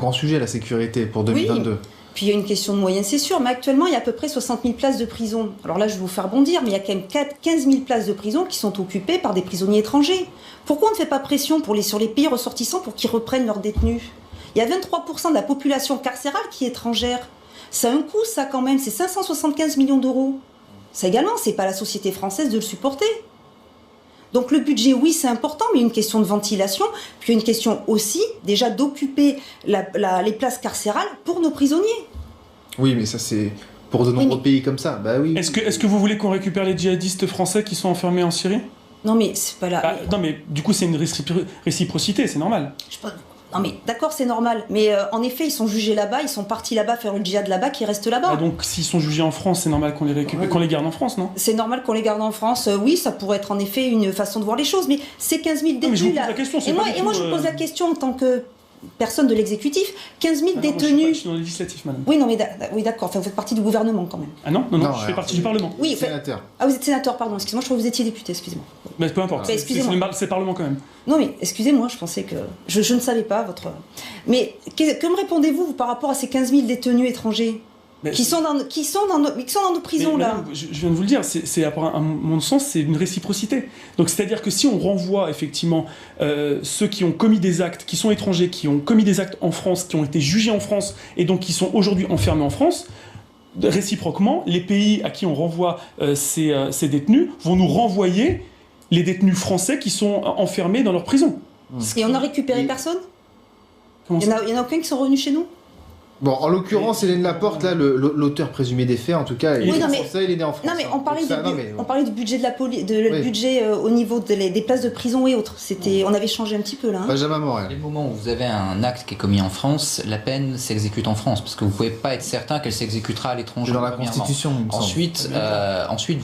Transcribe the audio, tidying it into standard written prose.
Grand sujet, la sécurité, pour 2022. Oui. Puis il y a une question de moyens, c'est sûr, mais actuellement, il y a à peu près 60 000 places de prison. Alors là, je vais vous faire bondir, mais il y a quand même 15 000 places de prison qui sont occupées par des prisonniers étrangers. Pourquoi on ne fait pas pression sur les pays ressortissants pour qu'ils reprennent leurs détenus? Il y a 23% de la population carcérale qui est étrangère. Ça a un coût, ça, quand même, c'est 575 millions d'euros. Ça également, c'est pas la société française de le supporter. Donc le budget, oui, c'est important, mais il y a une question de ventilation, puis il y a une question aussi, déjà, d'occuper les places carcérales pour nos prisonniers. Oui, mais ça, c'est pour de nombreux pays comme ça. Bah oui. Est-ce que vous voulez qu'on récupère les djihadistes français qui sont enfermés en Syrie? Non, mais c'est pas là. Non, mais du coup, c'est une réciprocité, c'est normal. Non, mais d'accord, c'est normal. Mais en effet, ils sont jugés là-bas, ils sont partis là-bas faire le djihad là-bas, qui restent là-bas. Donc, s'ils sont jugés en France, c'est normal qu'on les récupère, qu'on les garde en France, non? C'est normal qu'on les garde en France. Oui, ça pourrait être en effet une façon de voir les choses. Mais ces 15 000 détenus là. Et moi, je vous pose la question en tant que personne de l'exécutif. 15 000 détenus. Je suis dans le législatif, madame. Oui, non, mais oui, d'accord. Enfin, vous faites partie du gouvernement quand même. Ah non, je fais partie du Parlement. Oui, sénateur. Ah, vous êtes sénateur, pardon. Excusez-moi, je crois que vous étiez député. Excusez-moi. Mais peu importe. C'est le Parlement quand même. Non, mais excusez-moi, je pensais que je ne savais pas votre. Mais que me répondez-vous par rapport à ces 15 000 détenus étrangers? Qui sont dans nos prisons, là. Madame, je viens de vous le dire, à mon sens, c'est une réciprocité. Donc, c'est-à-dire que si on renvoie effectivement ceux qui ont commis des actes, qui sont étrangers, qui ont commis des actes en France, qui ont été jugés en France, et donc qui sont aujourd'hui enfermés en France, réciproquement, les pays à qui on renvoie ces détenus vont nous renvoyer les détenus français qui sont enfermés dans leur prison. Et on n'a récupéré personne? Il y en a aucun qui sont revenus chez nous? Bon, en l'occurrence, Hélène Laporte, là, l'auteur présumé des faits, en tout cas, il est français, il est né en France. Non, mais on parlait du budget de la police, budget au niveau des places de prison et autres. On avait changé un petit peu là. Benjamin Morel. Les moments où vous avez un acte qui est commis en France, la peine s'exécute en France, parce que vous pouvez pas être certain qu'elle s'exécutera à l'étranger. Dans la Constitution, il me semble. Ensuite,